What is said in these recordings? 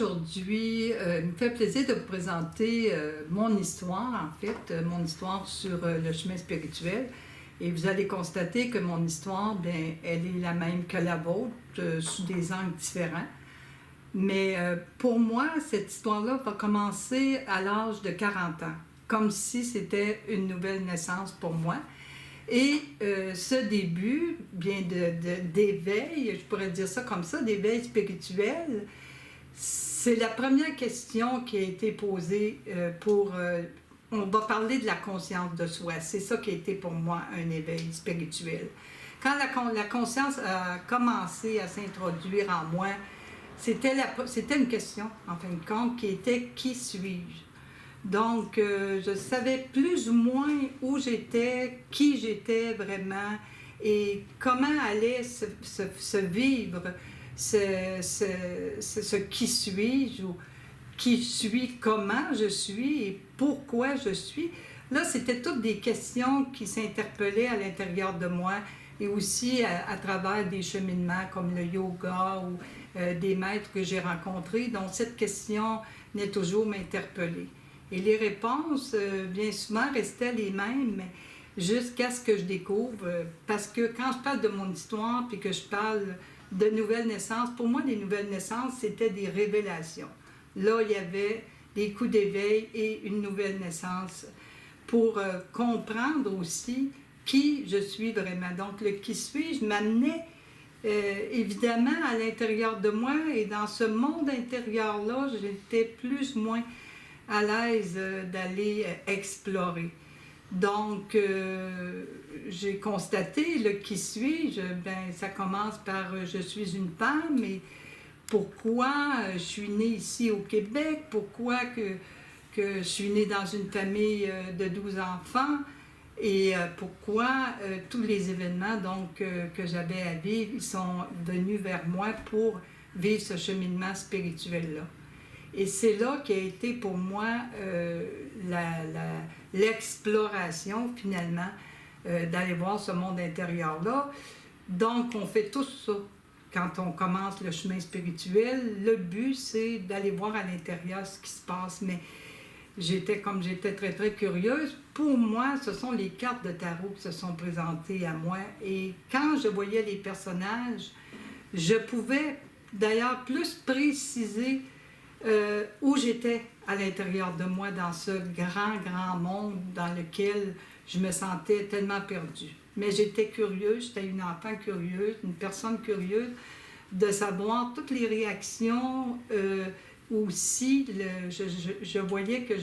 aujourd'hui, il me fait plaisir de vous présenter mon histoire, en fait, mon histoire sur le chemin spirituel. Et vous allez constater que mon histoire, bien, elle est la même que la vôtre, sous des angles différents. Mais pour moi, cette histoire-là va commencer à l'âge de 40 ans, comme si c'était une nouvelle naissance pour moi. Et ce début, bien d'éveil, je pourrais dire ça comme ça, d'éveil spirituel, c'est la première question qui a été posée on va parler de la conscience de soi. C'est ça qui a été pour moi un éveil spirituel. Quand la conscience a commencé à s'introduire en moi, c'était une question, en fin de compte, qui était « Qui suis-je » ? Donc, je savais plus ou moins où j'étais, qui j'étais vraiment et comment allait se vivre ce qui suis-je ou qui je suis, comment je suis et pourquoi je suis. Là, c'était toutes des questions qui s'interpellaient à l'intérieur de moi et aussi à travers des cheminements comme le yoga ou des maîtres que j'ai rencontrés. Donc, cette question venait toujours m'interpeller. Et les réponses, bien souvent, restaient les mêmes, jusqu'à ce que je découvre. Parce que quand je parle de mon histoire, puis que je parle de nouvelles naissances, pour moi, les nouvelles naissances, c'était des révélations. Là, il y avait des coups d'éveil et une nouvelle naissance pour comprendre aussi qui je suis vraiment. Donc, le qui suis-je m'amenait évidemment à l'intérieur de moi et dans ce monde intérieur-là, j'étais plus ou moins à l'aise d'aller explorer. Donc, j'ai constaté le qui suis-je, ben, ça commence par je suis une femme et pourquoi je suis née ici au Québec, pourquoi que je suis née dans une famille de 12 enfants et pourquoi tous les événements donc, que j'avais à vivre, ils sont venus vers moi pour vivre ce cheminement spirituel-là. Et c'est là qu'a été pour moi l'exploration, finalement, d'aller voir ce monde intérieur-là. Donc, on fait tout ça quand on commence le chemin spirituel. Le but, c'est d'aller voir à l'intérieur ce qui se passe. Mais j'étais très, très curieuse. Pour moi, ce sont les cartes de tarot qui se sont présentées à moi. Et quand je voyais les personnages, je pouvais d'ailleurs plus préciser où j'étais à l'intérieur de moi dans ce grand, grand monde dans lequel je me sentais tellement perdue. Mais j'étais curieuse, j'étais une enfant curieuse, une personne curieuse de savoir toutes les réactions. Aussi, je voyais que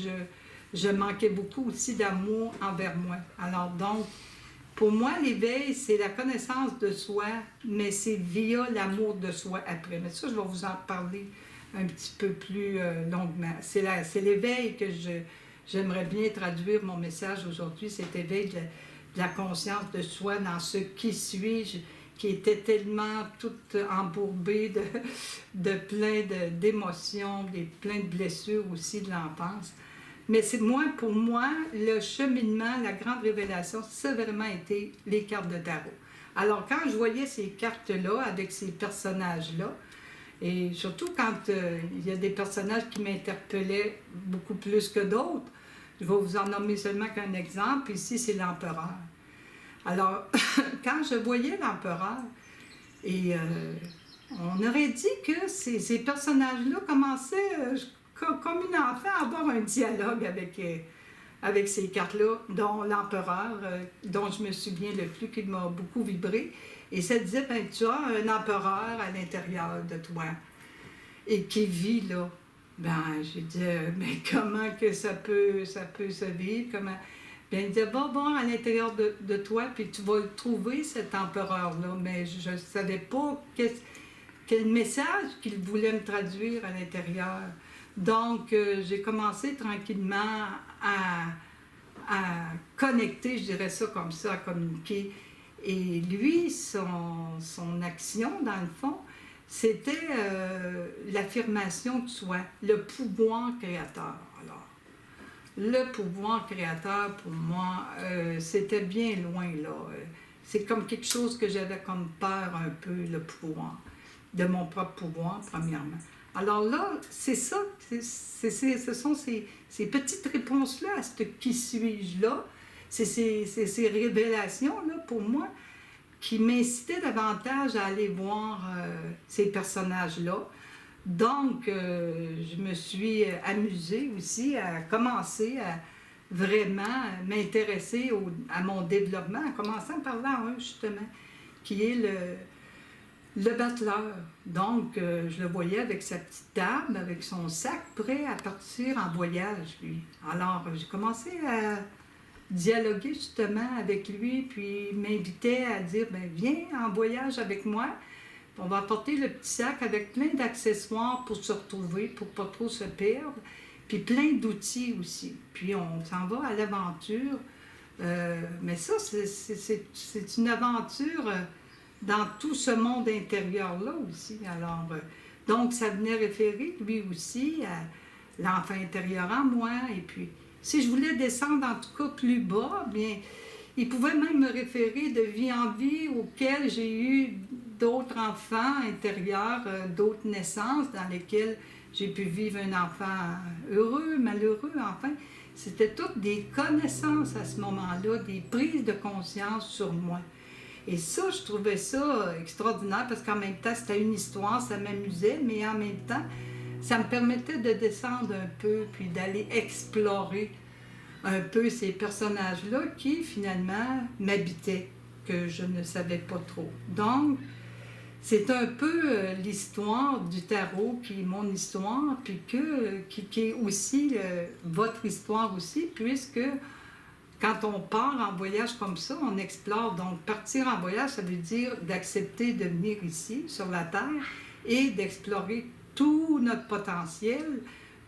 je manquais beaucoup aussi d'amour envers moi. Alors donc, pour moi, l'éveil, c'est la connaissance de soi, mais c'est via l'amour de soi après. Mais ça, je vais vous en parler un petit peu plus longuement. C'est l'éveil que j'aimerais bien traduire mon message aujourd'hui, cet éveil de la conscience de soi dans ce qui suis-je, qui était tellement tout embourbé de plein d'émotions, plein de blessures aussi de l'enfance. Mais pour moi, le cheminement, la grande révélation, ça a vraiment été les cartes de tarot. Alors, quand je voyais ces cartes-là, avec ces personnages-là, et surtout quand il y a des personnages qui m'interpellaient beaucoup plus que d'autres, je vais vous en nommer seulement qu'un exemple. Ici, c'est l'empereur. Alors, quand je voyais l'empereur, et on aurait dit que ces personnages-là commençaient, comme une enfant, à avoir un dialogue avec ces cartes-là, dont l'empereur, dont je me souviens le plus, qui m'a beaucoup vibré. Et ça disait, ben, tu as un empereur à l'intérieur de toi et qui vit là. Ben, j'ai dit, mais comment que ça peut se vivre? Comment... Bien, il disait, va voir à l'intérieur de toi, puis tu vas trouver cet empereur-là. Mais je ne savais pas quel message qu'il voulait me traduire à l'intérieur. Donc, j'ai commencé tranquillement à connecter, je dirais ça comme ça, à communiquer. Et lui, son action, dans le fond, c'était l'affirmation de soi, le pouvoir créateur. Alors, le pouvoir créateur, pour moi, c'était bien loin, là. C'est comme quelque chose que j'avais comme peur un peu, le pouvoir, de mon propre pouvoir, premièrement. Alors là, c'est ça, ce sont ces petites réponses-là à ce qui suis-je-là, c'est ces révélations-là, pour moi, qui m'incitaient davantage à aller voir ces personnages-là. Donc, je me suis amusée aussi à commencer à vraiment m'intéresser à mon développement, en commençant par là, justement, qui est le battleur. Donc, je le voyais avec sa petite table, avec son sac, prêt à partir en voyage, lui. Alors, j'ai commencé à dialoguer justement avec lui, puis il m'invitait à dire, ben viens en voyage avec moi. On va apporter le petit sac avec plein d'accessoires pour se retrouver, pour pas trop se perdre, puis plein d'outils aussi. Puis on s'en va à l'aventure. Mais ça, c'est une aventure dans tout ce monde intérieur-là aussi. Alors, donc, ça venait référer, lui aussi, à l'enfant intérieur en moi. Et puis, si je voulais descendre, en tout cas, plus bas, bien, il pouvait même me référer de vie en vie auquel j'ai eu d'autres enfants intérieurs, d'autres naissances dans lesquelles j'ai pu vivre un enfant heureux, malheureux, enfin. C'était toutes des connaissances à ce moment-là, des prises de conscience sur moi. Et ça, je trouvais ça extraordinaire parce qu'en même temps, c'était une histoire, ça m'amusait, mais en même temps, ça me permettait de descendre un peu, puis d'aller explorer un peu ces personnages-là qui, finalement, m'habitaient, que je ne savais pas trop. Donc, c'est un peu l'histoire du tarot qui est mon histoire, puis qui est aussi votre histoire aussi, puisque quand on part en voyage comme ça, on explore. Donc, partir en voyage, ça veut dire d'accepter de venir ici, sur la Terre, et d'explorer tout notre potentiel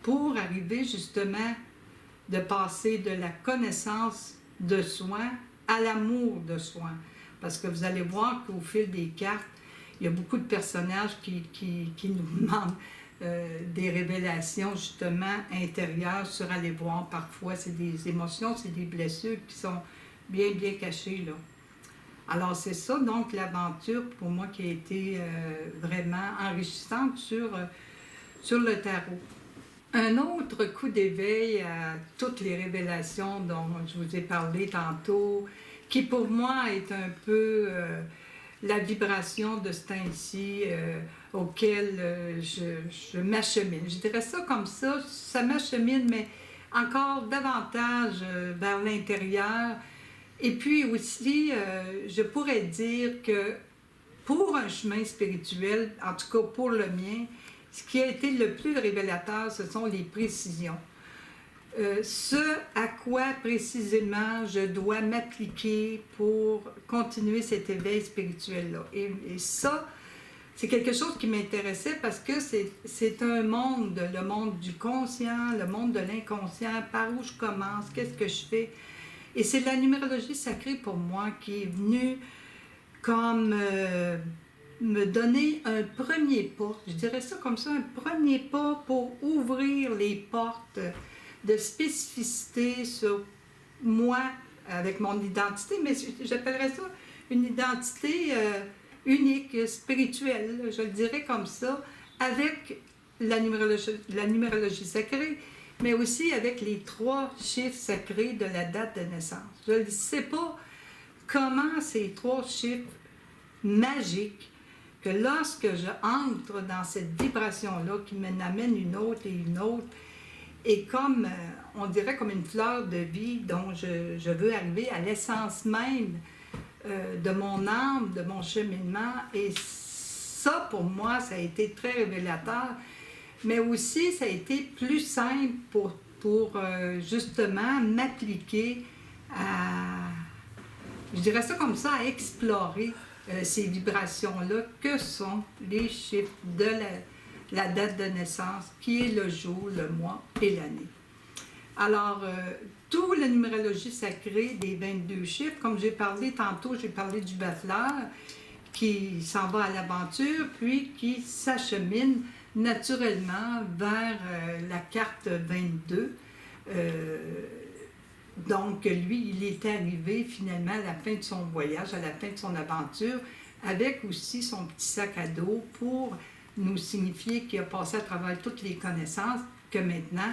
pour arriver justement de passer de la connaissance de soi à l'amour de soi. Parce que vous allez voir qu'au fil des cartes, il y a beaucoup de personnages qui nous demandent des révélations justement intérieures sur aller voir. Parfois, c'est des émotions, c'est des blessures qui sont bien, bien cachées, là. Alors, c'est ça, donc, l'aventure, pour moi, qui a été vraiment enrichissante sur le tarot. Un autre coup d'éveil à toutes les révélations dont je vous ai parlé tantôt, qui pour moi est un peu la vibration de ce temps-ci auquel je m'achemine. Je dirais ça comme ça m'achemine, mais encore davantage vers l'intérieur. Et puis aussi, je pourrais dire que pour un chemin spirituel, en tout cas pour le mien, ce qui a été le plus révélateur, ce sont les précisions. Ce à quoi précisément je dois m'appliquer pour continuer cet éveil spirituel-là. Et ça, c'est quelque chose qui m'intéressait parce que c'est un monde, le monde du conscient, le monde de l'inconscient, par où je commence, qu'est-ce que je fais. Et c'est la numérologie sacrée pour moi qui est venue comme me donner un premier pas, je dirais ça comme ça, un premier pas pour ouvrir les portes de spécificité sur moi avec mon identité, mais j'appellerais ça une identité unique, spirituelle, je le dirais comme ça, avec la numérologie sacrée, mais aussi avec les 3 chiffres sacrés de la date de naissance. Je ne sais pas comment ces 3 chiffres magiques, que lorsque je entre dans cette vibration-là qui m'amène une autre et une autre, et comme, on dirait comme une fleur de vie dont je veux arriver à l'essence même de mon âme, de mon cheminement. Et ça, pour moi, ça a été très révélateur. Mais aussi, ça a été plus simple pour justement m'appliquer à, je dirais ça comme ça, à explorer ces vibrations-là que sont les chiffres de la date de naissance, qui est le jour, le mois et l'année. Alors, toute la numérologie sacrée des 22 chiffres, comme j'ai parlé tantôt, j'ai parlé du battleur qui s'en va à l'aventure, puis qui s'achemine naturellement vers la carte 22. Donc, lui, il est arrivé finalement à la fin de son voyage, à la fin de son aventure, avec aussi son petit sac à dos pour nous signifier qu'il a passé à travers toutes les connaissances, que maintenant,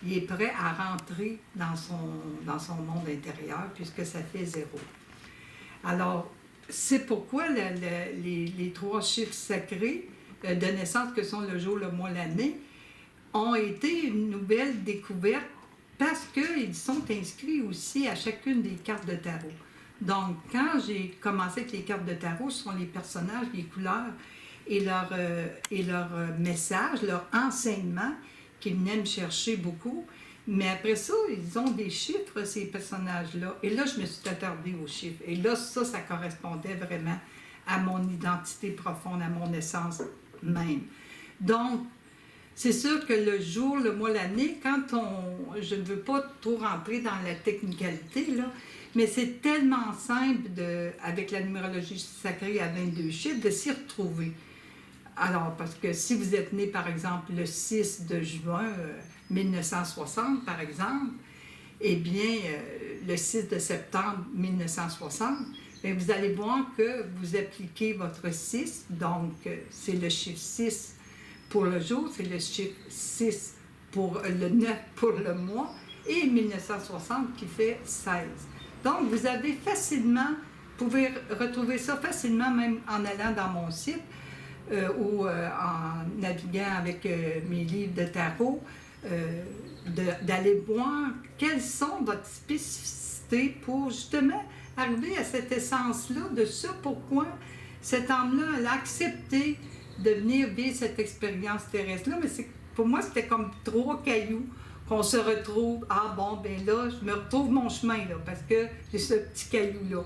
il est prêt à rentrer dans son monde intérieur, puisque ça fait 0. Alors, c'est pourquoi les 3 chiffres sacrés de naissance, que sont le jour, le mois, l'année, ont été une nouvelle découverte parce qu'ils sont inscrits aussi à chacune des cartes de tarot. Donc, quand j'ai commencé avec les cartes de tarot, ce sont les personnages, les couleurs et leur message, leur enseignement qu'ils venaient me chercher beaucoup. Mais après ça, ils ont des chiffres, ces personnages-là. Et là, je me suis attardée aux chiffres. Et là, ça correspondait vraiment à mon identité profonde, à mon essence même. Donc, c'est sûr que le jour, le mois, l'année, je ne veux pas trop rentrer dans la technicalité, là, mais c'est tellement simple, avec la numérologie sacrée à 22 chiffres, de s'y retrouver. Alors, parce que si vous êtes né, par exemple, le 6 de juin 1960, par exemple, eh bien, le 6 de septembre 1960, bien, vous allez voir que vous appliquez votre 6, donc c'est le chiffre 6 pour le jour, c'est le chiffre 6 pour le 9 pour le mois, et 1960 qui fait 16. Donc, vous pouvez retrouver ça facilement, même en allant dans mon site, ou en naviguant avec mes livres de tarot, d'aller voir quelles sont votre spécificité pour justement arriver à cette essence-là de ça, pourquoi cette âme-là, elle a accepté de venir vivre cette expérience terrestre-là. Mais pour moi, c'était comme 3 cailloux qu'on se retrouve. Ah bon, ben là, je me retrouve mon chemin, là, parce que j'ai ce petit caillou-là.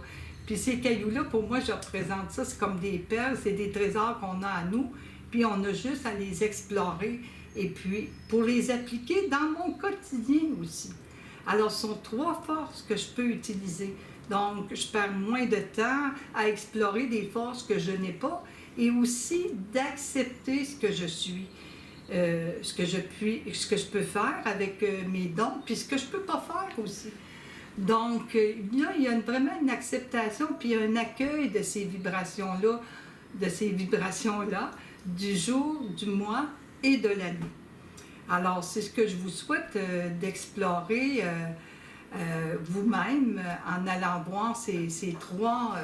Puis ces cailloux-là, pour moi, je représente ça, c'est comme des perles, c'est des trésors qu'on a à nous, puis on a juste à les explorer, et puis pour les appliquer dans mon quotidien aussi. Alors, ce sont 3 forces que je peux utiliser. Donc, je perds moins de temps à explorer des forces que je n'ai pas, et aussi d'accepter ce que je suis, ce que je peux faire avec mes dons, puis ce que je ne peux pas faire aussi. Donc, il y a vraiment une acceptation, puis un accueil de ces vibrations-là, du jour, du mois et de l'année. Alors, c'est ce que je vous souhaite d'explorer vous-même en allant voir ces 3...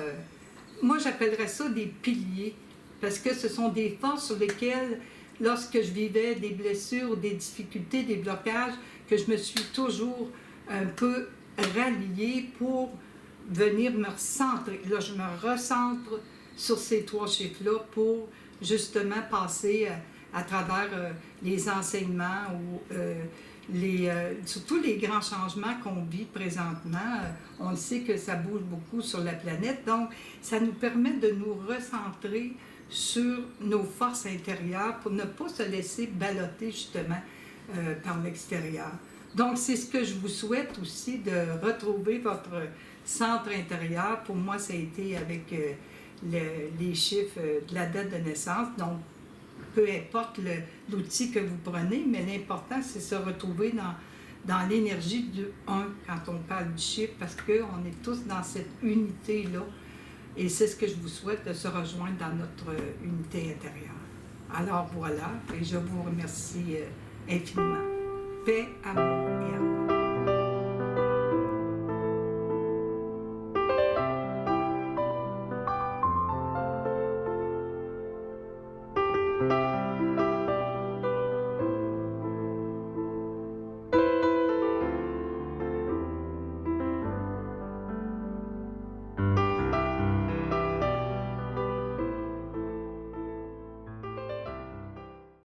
moi, j'appellerais ça des piliers, parce que ce sont des forces sur lesquelles, lorsque je vivais des blessures, des difficultés, des blocages, que je me suis toujours un peu ralliée pour venir me recentrer. Là, je me recentre sur ces 3 chiffres-là pour justement passer à travers les enseignements ou surtout les grands changements qu'on vit présentement. On sait que ça bouge beaucoup sur la planète, donc ça nous permet de nous recentrer sur nos forces intérieures pour ne pas se laisser balloter justement par l'extérieur. Donc, c'est ce que je vous souhaite aussi, de retrouver votre centre intérieur. Pour moi, ça a été avec les chiffres de la date de naissance. Donc, peu importe l'outil que vous prenez, mais l'important, c'est se retrouver dans l'énergie du 1 quand on parle du chiffre, parce qu'on est tous dans cette unité-là. Et c'est ce que je vous souhaite, de se rejoindre dans notre unité intérieure. Alors voilà, et je vous remercie infiniment. Paix, amour.